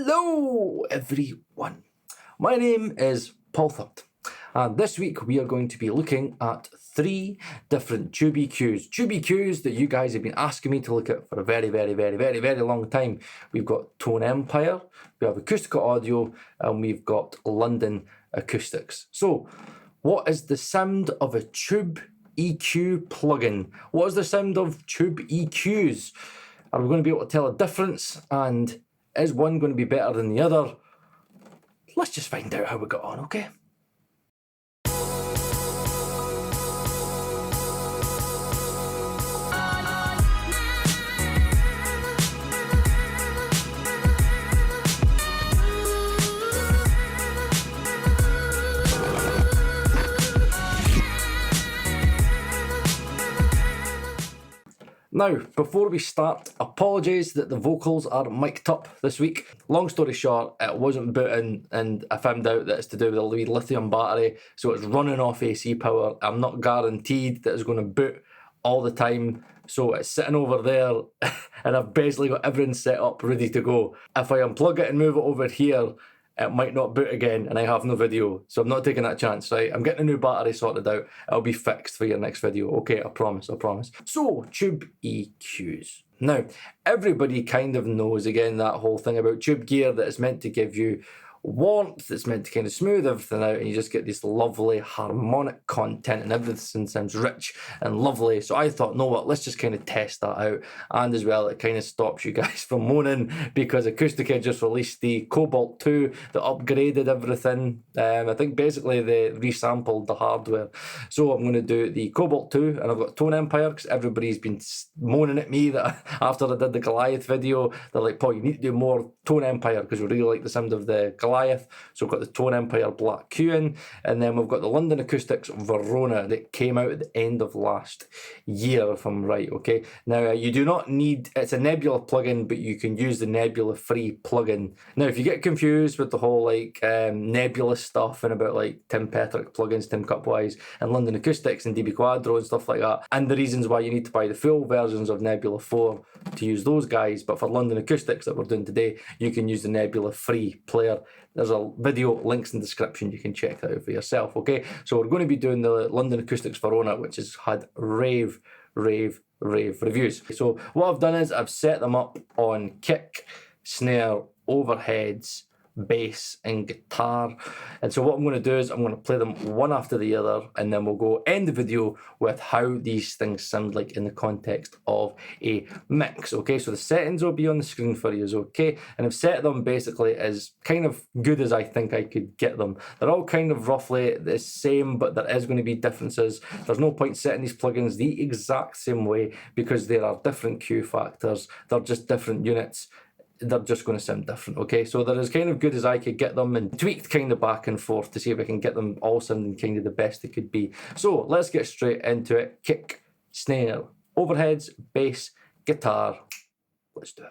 Hello everyone, my name is Paul Third, and this week we are going to be looking at 3 different tube EQs. Tube EQs that you guys have been asking me to look at for a very long time. We've got Tone Empire, we have Acustica Audio, and we've got London Acoustics. So, what is the sound of a tube EQ plugin? What is the sound of tube EQs? Are we going to be able to tell a difference? And is one going to be better than the other? Let's just find out how we got on, okay? Now, before we start, apologies that the vocals are mic'd up this week. Long story short, it wasn't booting and I found out that it's to do with a wee lithium battery, so it's running off AC power. I'm not guaranteed that it's going to boot all the time, so it's sitting over there and I've basically got everything set up ready to go. If I unplug it and move it over here, it might not boot again and I have no video, so I'm not taking that chance, right? I'm getting a new battery sorted out. It'll be fixed for your next video, okay? I promise. So, tube EQs. Now, everybody kind of knows, again, that whole thing about tube gear that is meant to give you warmth, it's meant to kind of smooth everything out, and you just get this lovely harmonic content and everything sounds rich and lovely. So I thought, know what, let's just kind of test that out. And as well, it kind of stops you guys from moaning, because Acustica just released the Cobalt 2 that upgraded everything. I think basically they resampled the hardware. So I'm going to do the Cobalt 2, and I've got Tone Empire, because everybody's been moaning at me that after I did the Goliath video, they're like, Paul, you need to do more Tone Empire because we really like the sound of the Goliath. So we've got the Tone Empire Black Q in, and then we've got the London Acoustics Verona that came out at the end of last year, if I'm right, okay? Now, you do not need, it's a Nebula plugin, but you can use the Nebula free plugin. Now, if you get confused with the whole like Nebula stuff and about like Tim Petrick plugins, Tim Cupwise, and London Acoustics and DB Quadro and stuff like that, and the reasons why you need to buy the full versions of Nebula 4 to use those guys, but for London Acoustics that we're doing today, you can use the Nebula free player. There's a video, links in the description, you can check that out for yourself, okay? So we're going to be doing the London Acoustics Verona, which has had rave reviews. So what I've done is I've set them up on kick, snare, overheads, bass and guitar. And so what I'm going to do is I'm going to play them one after the other, and then we'll go end the video with how these things sound like in the context of a mix, okay? So the settings will be on the screen for you, okay? And I've set them basically as kind of good as I think I could get them. They're all kind of roughly the same, but there is going to be differences. There's no point setting these plugins the exact same way because there are different Q factors. They're just different units. They're just going to sound different, okay? So they're as kind of good as I could get them and tweaked kind of back and forth to see if I can get them all sounding kind of the best they could be. So let's get straight into it. Kick, snare, overheads, bass, guitar. Let's do it.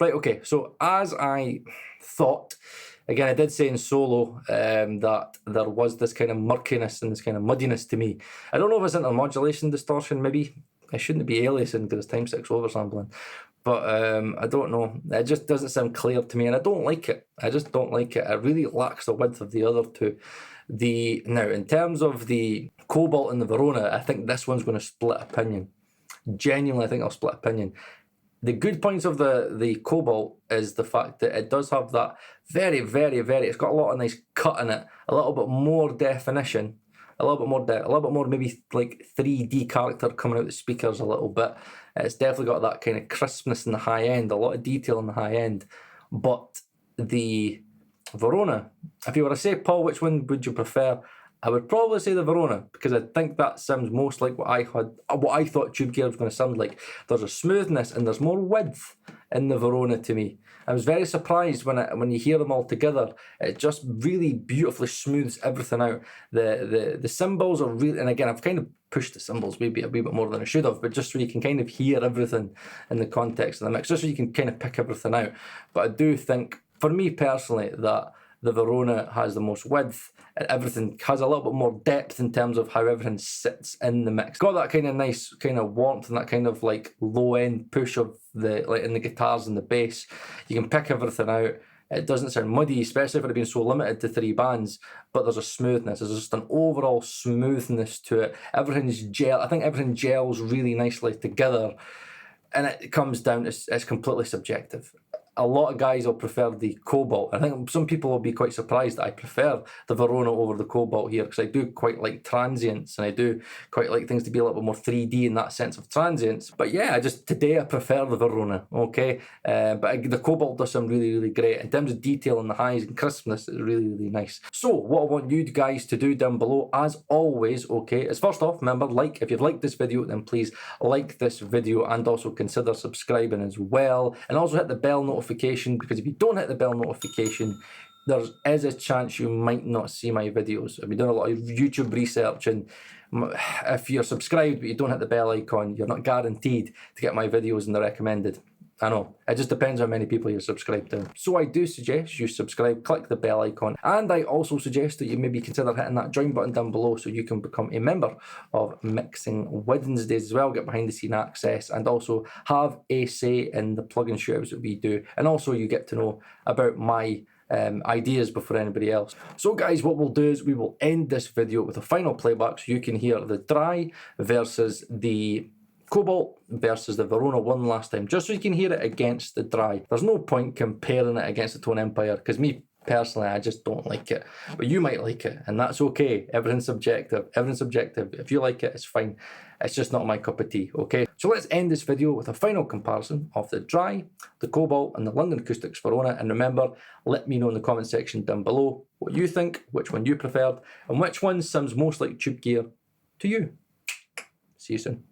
Right, okay, so as I thought, again, I did say in solo that there was this kind of murkiness and this kind of muddiness to me. I don't know if it's intermodulation distortion, maybe. I shouldn't be aliasing because it's time 6 oversampling. But I don't know. It just doesn't sound clear to me, and I don't like it. I just don't like it. It really lacks the width of the other two. Now, in terms of the Cobalt and the Verona, I think this one's going to split opinion. Genuinely, I think I'll split opinion. The good points of the Cobalt is the fact that it does have that very, very, very, it's got a lot of nice cut in it, a little bit more definition, a little bit more maybe like 3D character coming out the speakers a little bit. It's definitely got that kind of crispness in the high end, a lot of detail in the high end. But the Verona, if you were to say, Paul, which one would you prefer? I would probably say the Verona, because I think that sounds most like what I thought tube gear was going to sound like. There's a smoothness and there's more width in the Verona to me. I was very surprised when you hear them all together. It just really beautifully smooths everything out. The cymbals are really, and again, I've kind of pushed the cymbals maybe a wee bit more than I should have, but just so you can kind of hear everything in the context of the mix, just so you can kind of pick everything out. But I do think, for me personally, that the Verona has the most width, and everything has a little bit more depth in terms of how everything sits in the mix. Got that kind of nice kind of warmth and that kind of like low end push of the, like in the guitars and the bass. You can pick everything out. It doesn't sound muddy, especially for it being so limited to 3 bands, but there's a smoothness. There's just an overall smoothness to it. Everything's gel. I think everything gels really nicely together, and it comes down, it's completely subjective. A lot of guys will prefer the Cobalt. I think some people will be quite surprised that I prefer the Verona over the Cobalt here, because I do quite like transients, and I do quite like things to be a little bit more 3D in that sense of transients. But yeah, today I prefer the Verona, okay? But the Cobalt does sound really, really great. In terms of detail and the highs and crispness, it's really, really nice. So what I want you guys to do down below, as always, okay, is first off, remember, if you've liked this video, then please like this video and also consider subscribing as well. And also hit the bell notification, because if you don't hit the bell notification, there is a chance you might not see my videos. I've been doing a lot of YouTube research, and if you're subscribed but you don't hit the bell icon, you're not guaranteed to get my videos in the recommended. I know, it just depends how many people you're subscribed to. So I do suggest you subscribe, click the bell icon, and I also suggest that you maybe consider hitting that join button down below so you can become a member of Mixing Wednesdays as well, get behind the scene access, and also have a say in the plugin shootouts that we do. And also you get to know about my ideas before anybody else. So guys, what we'll do is we will end this video with a final playback so you can hear the dry versus the Cobalt versus the Verona one last time, just so you can hear it against the dry. There's no point comparing it against the Tone Empire, because me personally, I just don't like it. But you might like it, and that's okay. Everything's subjective. Everything's subjective. If you like it, it's fine. It's just not my cup of tea, okay? So let's end this video with a final comparison of the dry, the Cobalt, and the London Acoustics Verona. And remember, let me know in the comment section down below what you think, which one you preferred, and which one sounds most like tube gear to you. See you soon.